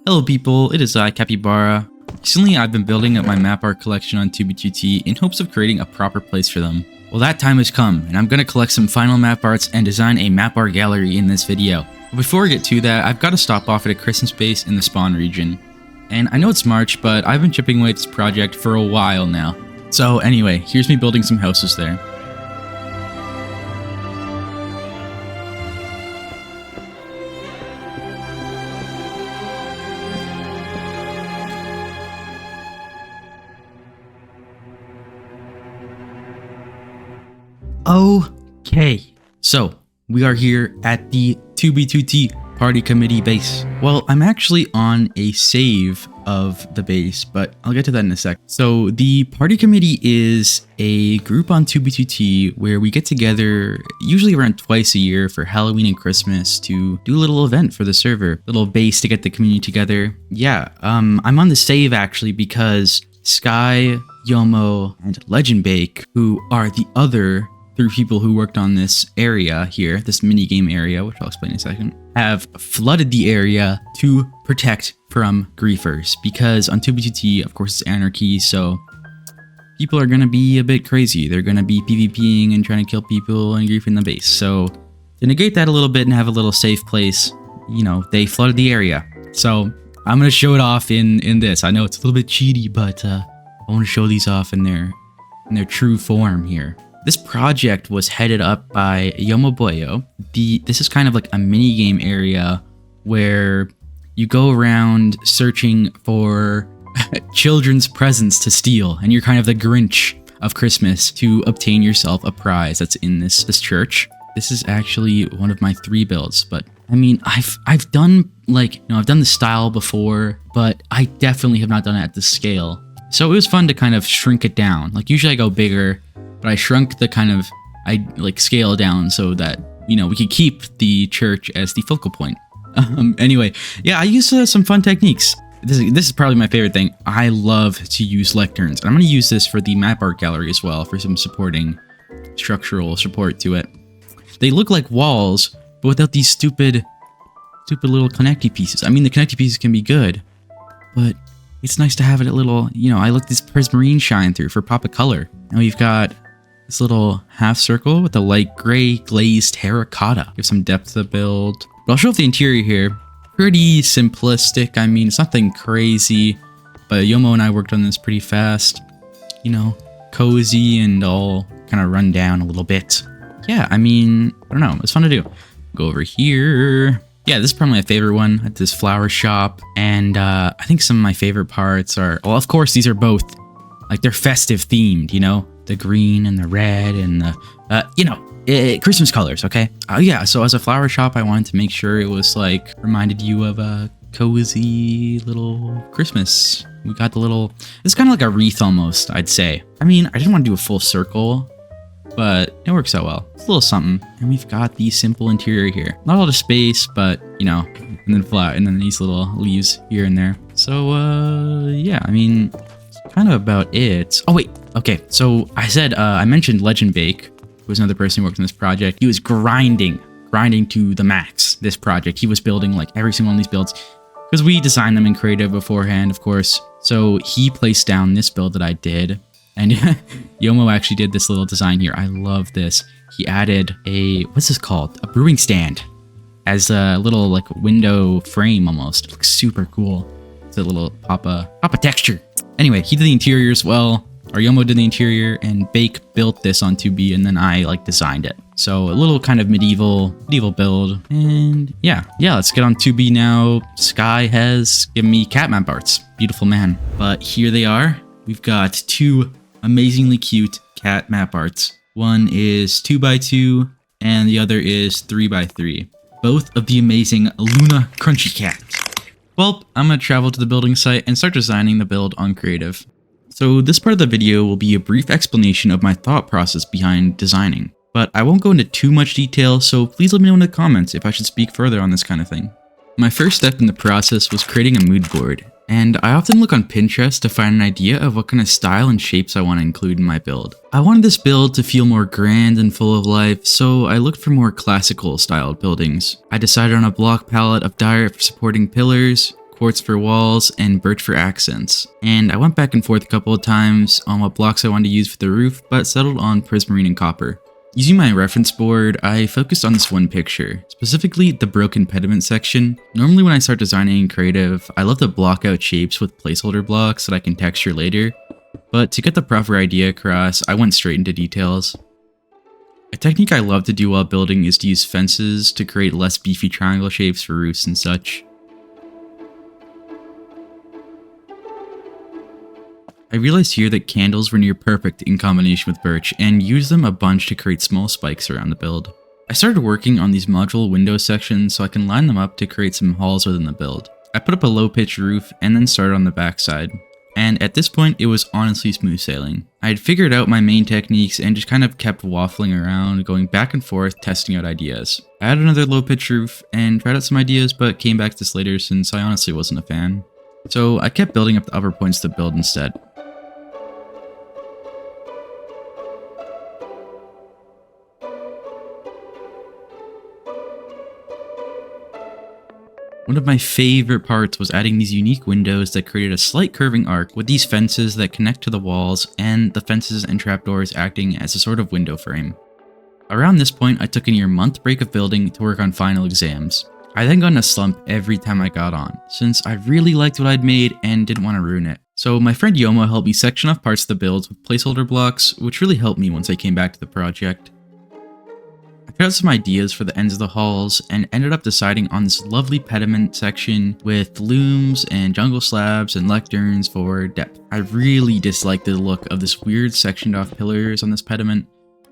Hello people, it is I, Capybara. Recently I've been building up my map art collection on 2b2t in hopes of creating a proper place for them. Well, that time has come, and I'm gonna collect some final map arts and design a map art gallery in this video. But before I get to that, I've got to stop off at a Christmas base in the spawn region. And I know it's March, but I've been chipping away at this project for a while now. So anyway, here's me building some houses there. Okay, so we are here at the 2b2t party committee base. Well, I'm actually on a save of the base, but I'll get to that in a sec. So the party committee is a group on 2b2t where we get together usually around twice a year for Halloween and Christmas to do a little event for the server, little base to get the community together. Yeah, I'm on the save actually because Sky, Yomo, and Legend Bake, who are the other three people who worked on this area here, this mini game area, which I'll explain in a second, have flooded the area to protect from griefers, because on 2b2t, of course, it's anarchy, so people are going to be a bit crazy. They're going to be PvPing and trying to kill people and griefing the base. So to negate that a little bit and have a little safe place, you know, they flooded the area. So I'm going to show it off in this. I know it's a little bit cheaty, but I want to show these off in their true form here. This project was headed up by Jersmyboy. This is kind of like a mini game area where you go around searching for children's presents to steal, and you're kind of the Grinch of Christmas to obtain yourself a prize that's in this church. This is actually one of my 3 builds, but I mean, I've done I've done the style before, but I definitely have not done it at this scale. So it was fun to kind of shrink it down. Like usually I go bigger, but I shrunk the scale down so that, you know, we could keep the church as the focal point. Anyway, yeah, I used some fun techniques. This is probably my favorite thing. I love to use lecterns. I'm going to use this for the map art gallery as well for some supporting structural support to it. They look like walls, but without these stupid little connecty pieces. I mean, the connecty pieces can be good, but it's nice to have it a little, you know, I let this prismarine shine through for pop of color. Now we've got this little half circle with a light gray glazed terracotta. Give some depth to the build. But I'll show off the interior here. Pretty simplistic. I mean, it's nothing crazy, but Yomo and I worked on this pretty fast. You know, cozy and all kind of run down a little bit. Yeah, I mean, I don't know. It's fun to do. Go over here. Yeah, this is probably my favorite one at this flower shop. And I think some of my favorite parts are, well, of course, these are both, like, they're festive themed, you know? The green and the red and the, Christmas colors, okay? Yeah, so as a flower shop, I wanted to make sure it was, like, reminded you of a cozy little Christmas. We got the little, it's kind of like a wreath almost, I'd say. I mean, I didn't want to do a full circle, but it works out well. It's a little something. And we've got the simple interior here. Not a lot of space, but, you know, and then flat, and then these little leaves here and there. So, yeah, I mean, it's kind of about it. Oh, wait. Okay, so I said, I mentioned Legend Bake, who was another person who worked on this project. He was grinding to the max, this project. He was building, like, every single one of these builds, because we designed them in creative beforehand, of course. So he placed down this build that I did. And Yomo actually did this little design here. I love this. He added a, what's this called? A brewing stand as a little like window frame almost. It looks super cool. It's a little pop of texture. Anyway, he did the interior as well. Or Yomo did the interior, and Bake built this on 2B, and then I like designed it. So a little kind of medieval build. And yeah, let's get on 2B now. Sky has given me cat map arts. Beautiful man. But here they are. We've got 2 amazingly cute cat map arts. One is 2x2 and the other is 3x3. Both of the amazing Luna Crunchy Cat. Well, I'm gonna travel to the building site and start designing the build on creative. So this part of the video will be a brief explanation of my thought process behind designing, but I won't go into too much detail, so please let me know in the comments if I should speak further on this kind of thing. My first step in the process was creating a mood board. And I often look on Pinterest to find an idea of what kind of style and shapes I want to include in my build. I wanted this build to feel more grand and full of life, so I looked for more classical styled buildings. I decided on a block palette of dire for supporting pillars, quartz for walls and birch for accents. And I went back and forth a couple of times on what blocks I wanted to use for the roof, but settled on prismarine and copper. Using my reference board, I focused on this one picture, specifically the broken pediment section. Normally when I start designing in creative, I love to block out shapes with placeholder blocks that I can texture later, but to get the proper idea across, I went straight into details. A technique I love to do while building is to use fences to create less beefy triangle shapes for roofs and such. I realized here that candles were near perfect in combination with birch, and used them a bunch to create small spikes around the build. I started working on these modular window sections so I can line them up to create some halls within the build. I put up a low pitch roof and then started on the backside. And at this point, it was honestly smooth sailing. I had figured out my main techniques and just kind of kept waffling around, going back and forth, testing out ideas. I had another low pitch roof and tried out some ideas, but came back to this later since I honestly wasn't a fan. So I kept building up the upper points to build instead. One of my favorite parts was adding these unique windows that created a slight curving arc with these fences that connect to the walls and the fences and trapdoors acting as a sort of window frame. Around this point, I took a near month break of building to work on final exams. I then got in a slump every time I got on, since I really liked what I'd made and didn't want to ruin it. So my friend Yoma helped me section off parts of the builds with placeholder blocks, which really helped me once I came back to the project. I got some ideas for the ends of the halls and ended up deciding on this lovely pediment section with looms and jungle slabs and lecterns for depth. I really disliked the look of this weird sectioned off pillars on this pediment,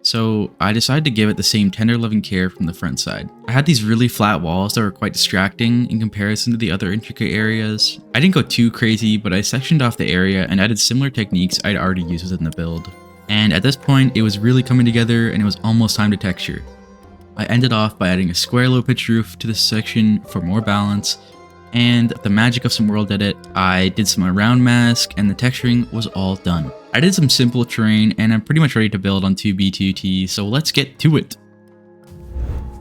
so I decided to give it the same tender loving care from the front side. I had these really flat walls that were quite distracting in comparison to the other intricate areas. I didn't go too crazy, but I sectioned off the area and added similar techniques I'd already used within the build. And at this point, it was really coming together and it was almost time to texture. I ended off by adding a square low pitch roof to this section for more balance, and the magic of some world edit, I did some around mask and the texturing was all done. I did some simple terrain and I'm pretty much ready to build on 2B2T, so let's get to it.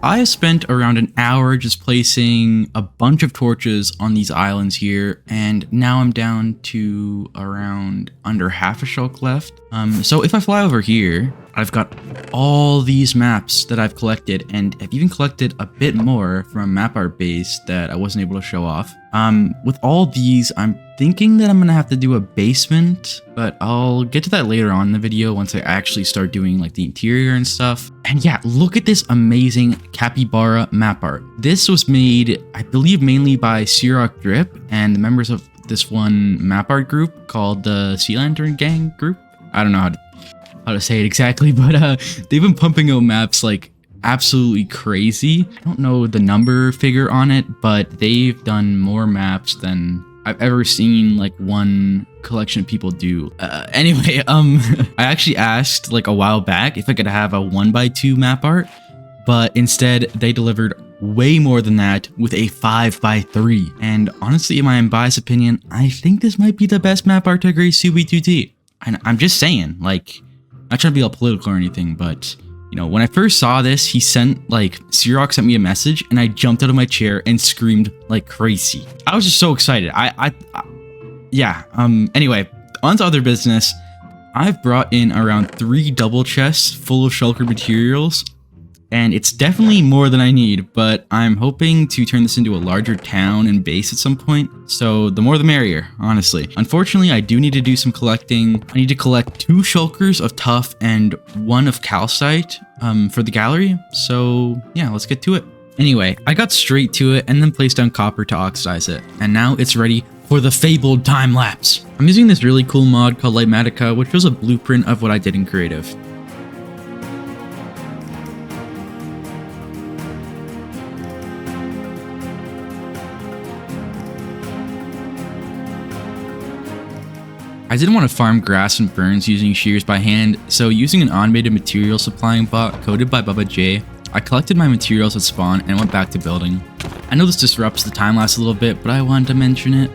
I have spent around an hour just placing a bunch of torches on these islands here, and now I'm down to around under half a shulk left. So if I fly over here, I've got all these maps that I've collected, and I've even collected a bit more from a map art base that I wasn't able to show off. With all these, I'm thinking that I'm gonna have to do a basement, but I'll get to that later on in the video once I actually start doing like the interior and stuff. And yeah, look at this amazing capybara map art. This was made, I believe, mainly by Todarac Drip and the members of this one map art group called the Sea Lantern Gang group. I don't know how to say it exactly, but they've been pumping out maps like absolutely crazy. I don't know the number figure on it, but they've done more maps than I've ever seen like one collection of people do. Anyway, I actually asked like a while back if I could have a 1x2 map art, but instead they delivered way more than that with a 5x3. And honestly, in my unbiased opinion, I think this might be the best map art to grace 2B2T. And I'm just saying, like, not trying to be all political or anything, but you know, when I first saw this, Todarac sent me a message and I jumped out of my chair and screamed like crazy. I was just so excited. Anyway, on to other business. I've brought in around 3 double chests full of shulker materials, and it's definitely more than I need, but I'm hoping to turn this into a larger town and base at some point, so the more the merrier, honestly. Unfortunately, I do need to do some collecting. I need to collect 2 shulkers of tuff and 1 of calcite for the gallery, so yeah, let's get to it. Anyway, I got straight to it and then placed down copper to oxidize it, and now it's ready for the fabled time lapse. I'm using this really cool mod called Lightmatica, which was a blueprint of what I did in creative. I didn't want to farm grass and ferns using shears by hand, so using an automated material supplying bot coded by Bubba J, I collected my materials at spawn and went back to building. I know this disrupts the time lapse a little bit, but I wanted to mention it.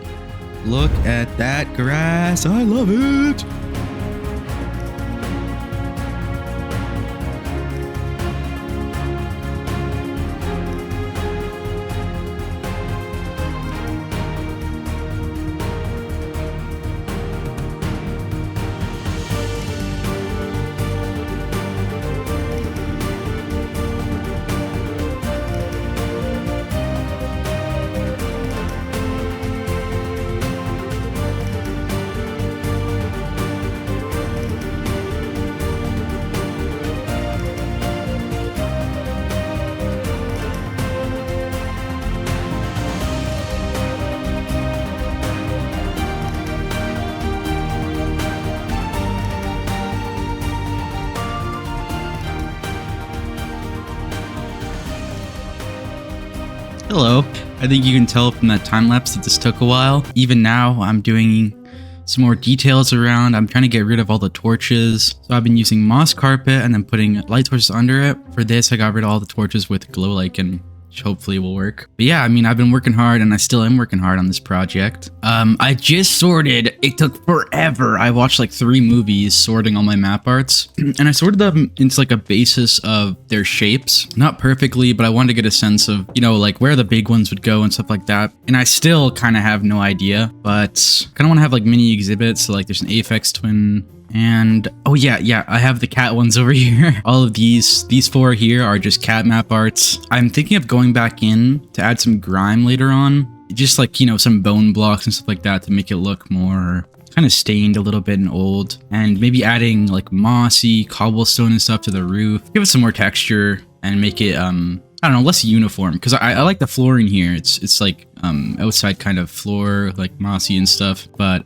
Look at that grass, I love it! Hello. I think you can tell from that time lapse that this took a while. Even now, I'm doing some more details around. I'm trying to get rid of all the torches. So I've been using moss carpet and then putting light torches under it. For this, I got rid of all the torches with glow lichen, which hopefully will work. But yeah, I mean, I've been working hard and I still am working hard on this project. I just sorted. It took forever. I watched like 3 movies sorting all my map arts and I sorted them into like a basis of their shapes. Not perfectly, but I wanted to get a sense of, you know, like where the big ones would go and stuff like that. And I still kind of have no idea, but I kind of want to have like mini exhibits. So like there's an Aphex twin. And oh yeah, I have the cat ones over here. All of these 4 here are just cat map arts. I'm thinking of going back in to add some grime later on. Just like, you know, some bone blocks and stuff like that to make it look more kind of stained a little bit and old. And maybe adding like mossy cobblestone and stuff to the roof. Give it some more texture and make it, I don't know, less uniform. Because I like the flooring here. It's like outside kind of floor, like mossy and stuff. But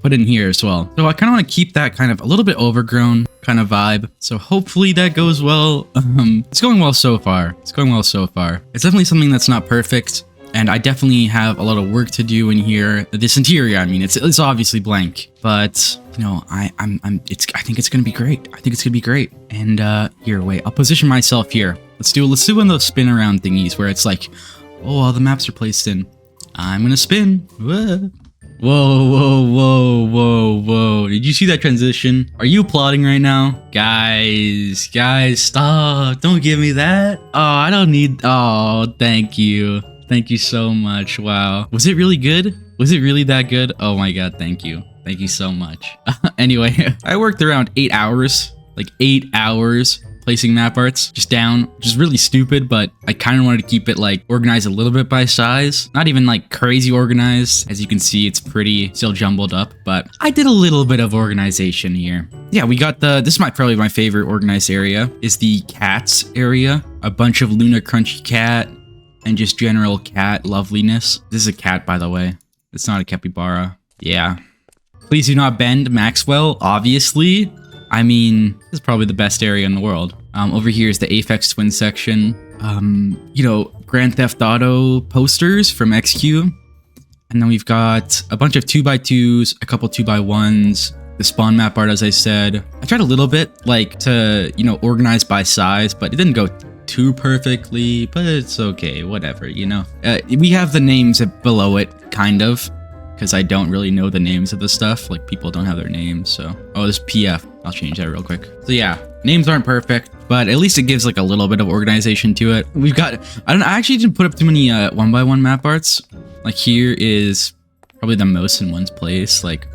put it in here as well. So I kind of want to keep that kind of a little bit overgrown kind of vibe. So hopefully that goes well. It's going well so far. It's going well so far. It's definitely something that's not perfect. And I definitely have a lot of work to do in here. This interior, I mean, it's obviously blank, but you know, I think it's gonna be great. I think it's gonna be great. And here, wait, I'll position myself here. Let's do one of those spin around thingies where it's like, oh, all the maps are placed in. I'm gonna spin. Whoa, whoa. Did you see that transition? Are you applauding right now? Guys, stop. Don't give me that. Oh, I don't need, oh, thank you. Thank you so much. Wow. Was it really good? Was it really that good? Oh my god, thank you. Thank you so much. Anyway, I worked around 8 hours. Like 8 hours placing map arts just down, which is really stupid, but I kind of wanted to keep it like organized a little bit by size. Not even like crazy organized. As you can see, it's pretty still jumbled up, but I did a little bit of organization here. Yeah, we got this is probably my favorite organized area is the cats area. A bunch of Luna Crunchy cat and just general cat loveliness. This is a cat, by the way. It's not a capybara. Yeah. Please do not bend, Maxwell, obviously. I mean, this is probably the best area in the world. Over here is the Aphex twin section. You know, Grand Theft Auto posters from XQ. And then we've got a bunch of 2x2s, a couple 2x1s, the spawn map art, as I said. I tried a little bit, like, to, you know, organize by size, but it didn't go too perfectly, but it's okay, whatever, you know. We have the names below it, kind of, because I don't really know the names of the stuff. Like, people don't have their names, so. Oh, this PF. I'll change that real quick. So yeah, names aren't perfect, but at least it gives like a little bit of organization to it. We've got, I actually didn't put up too many 1x1 map arts. Like here is probably the most in one's place, like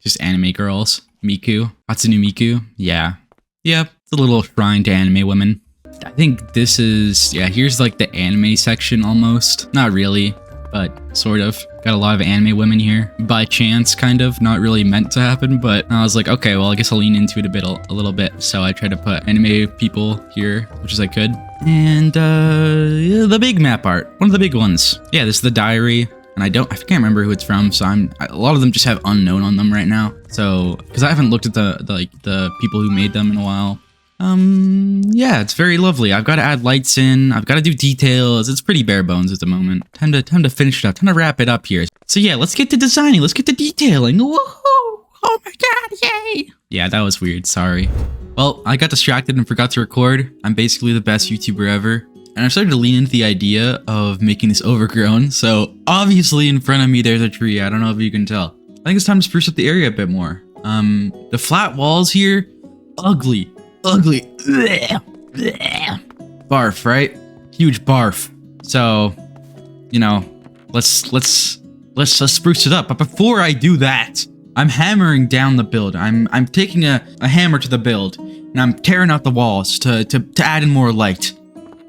just anime girls. Miku, Hatsune Miku. Yeah, it's a little shrine to anime women. I think this is, yeah, here's like the anime section almost. Not really, but sort of. Got a lot of anime women here. By chance, kind of. Not really meant to happen, but I was like, okay, well, I guess I'll lean into it a little bit. So I tried to put anime people here, which as I could. And yeah, the big map art. One of the big ones. Yeah, this is the diary. And I can't remember who it's from, so a lot of them just have unknown on them right now. So, because I haven't looked at the people who made them in a while. Yeah, it's very lovely. I've got to add lights in. I've got to do details. It's pretty bare bones at the moment. Time to finish it up. Time to wrap it up here. So yeah, let's get to designing. Let's get to detailing. Woohoo! Oh my god, yay! Yeah, that was weird. Sorry. Well, I got distracted and forgot to record. I'm basically the best YouTuber ever. And I started to lean into the idea of making this overgrown. So obviously in front of me, there's a tree. I don't know if you can tell. I think it's time to spruce up the area a bit more. The flat walls here, ugly. Barf, right? Huge barf. So, you know, let's spruce it up. But before I do that, I'm hammering down the build. I'm taking a hammer to the build and I'm tearing out the walls to add in more light.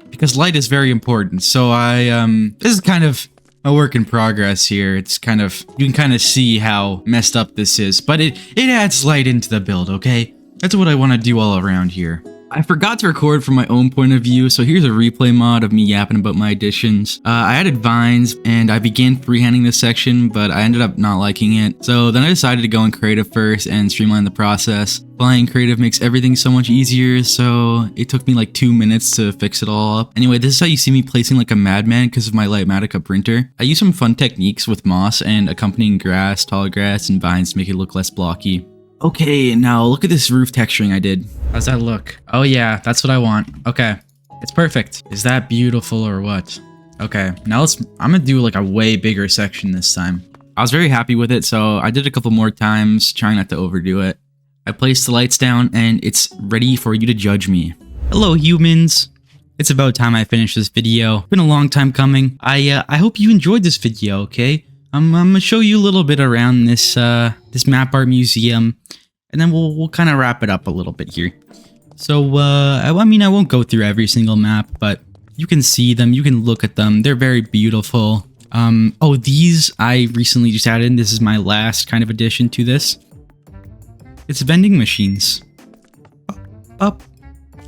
Because light is very important. So this is kind of a work in progress here. It's kind of, you can kind of see how messed up this is, but it adds light into the build, okay? That's what I want to do all around here. I forgot to record from my own point of view, so here's a replay mod of me yapping about my additions. I added vines, and I began freehanding this section, but I ended up not liking it. So then I decided to go in creative first and streamline the process. Playing creative makes everything so much easier, so it took me like 2 minutes to fix it all up. Anyway, this is how you see me placing like a madman because of my Lightmatica printer. I use some fun techniques with moss and accompanying grass, tall grass, and vines to make it look less blocky. Okay, now look at this roof texturing I did. How's that look? Oh yeah, that's what I want. Okay, it's perfect. Is that beautiful or what? Okay, now I'm gonna do like a way bigger section this time. I was very happy with it, so I did a couple more times, trying not to overdo it. I placed the lights down and it's ready for you to judge me. Hello humans. It's about time I finished this video. Been a long time coming. I hope you enjoyed this video, okay? I'm gonna show you a little bit around this this map art museum, and then we'll kind of wrap it up a little bit here. So I mean I won't go through every single map, but you can see them, you can look at them. They're very beautiful. Oh, these I recently just added. This is my last kind of addition to this. It's vending machines. Up.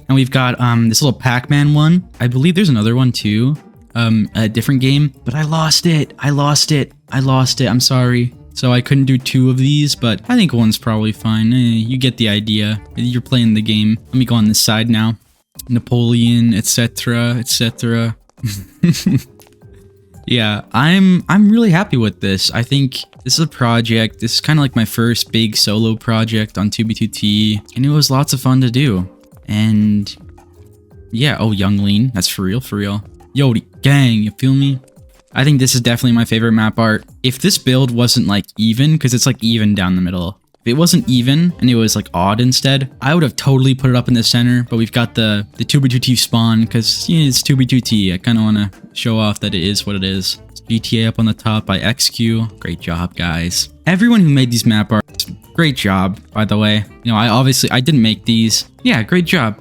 And we've got this little Pac-Man one. I believe there's another one too. A different game, but I lost it. I'm sorry. So I couldn't do 2 of these, but I think one's probably fine. You get the idea. You're playing the game. Let me go on this side now. Napoleon, etc., etc. Yeah, I'm really happy with this. I think this is a project. This is kind of like my first big solo project on 2B2T, and it was lots of fun to do. And yeah, oh, Young Lean, that's for real, for real. Yo, gang, you feel me? I think this is definitely my favorite map art. If this build wasn't like even, because it's like even down the middle. If it wasn't even and it was like odd instead, I would have totally put it up in the center. But we've got the 2B2T spawn because it's 2B2T. I kind of want to show off that it is what it is. It's GTA up on the top by XQ. Great job, guys. Everyone who made these map arts, great job, by the way. You know, I didn't make these. Yeah, great job.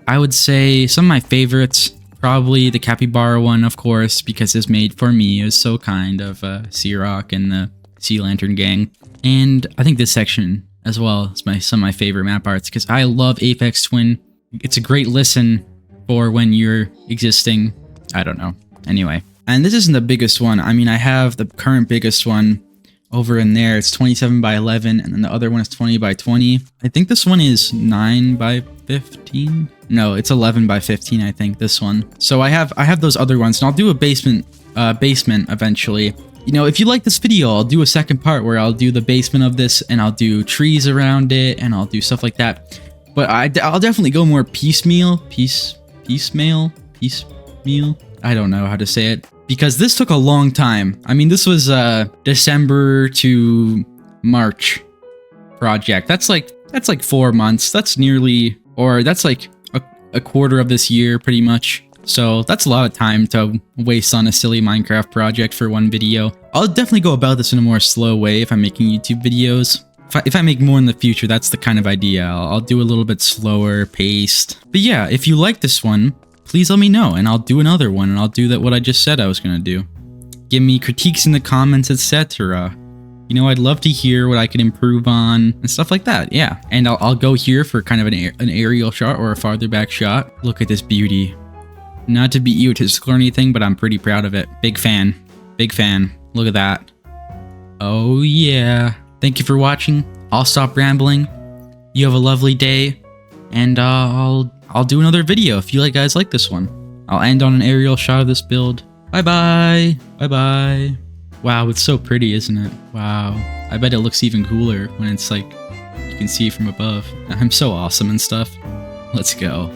I would say some of my favorites. Probably the capybara one, of course, because it's made for me. It was so kind of Sea-Rock and the Sea Lantern gang. And I think this section as well is some of my favorite map arts because I love Apex Twin. It's a great listen for when you're existing. I don't know. Anyway. And this isn't the biggest one. I mean, I have the current biggest one over in there. It's 27 by 11, and then the other one is 20 by 20. I think this one is 9 by 15. No, it's 11 by 15, I think, this one. So I have those other ones, and I'll do a basement eventually. You know, if you like this video, I'll do a second part where I'll do the basement of this, and I'll do trees around it, and I'll do stuff like that. But I'll definitely go more piecemeal. Piecemeal. I don't know how to say it. Because this took a long time. I mean, this was December to March project. That's like 4 months. That's nearly, or that's like a quarter of this year, pretty much. So that's a lot of time to waste on a silly Minecraft project for one video. I'll definitely go about this in a more slow way if I'm making YouTube videos. If I make more in the future, that's the kind of idea. I'll do a little bit slower paced. But yeah, if you like this one, please let me know and I'll do another one, and I'll do what I just said I was gonna do. Give me critiques in the comments, etc. You know, I'd love to hear what I can improve on and stuff like that. Yeah, and I'll go here for kind of an aerial shot or a farther back shot. Look at this beauty. Not to be egotistical or anything, but I'm pretty proud of it. Big fan. Big fan. Look at that. Oh yeah. Thank you for watching. I'll stop rambling. You have a lovely day, and I'll do another video if you guys like this one. I'll end on an aerial shot of this build. Bye-bye. Bye-bye. Wow, it's so pretty, isn't it? Wow. I bet it looks even cooler when it's like, you can see it from above. I'm so awesome and stuff. Let's go.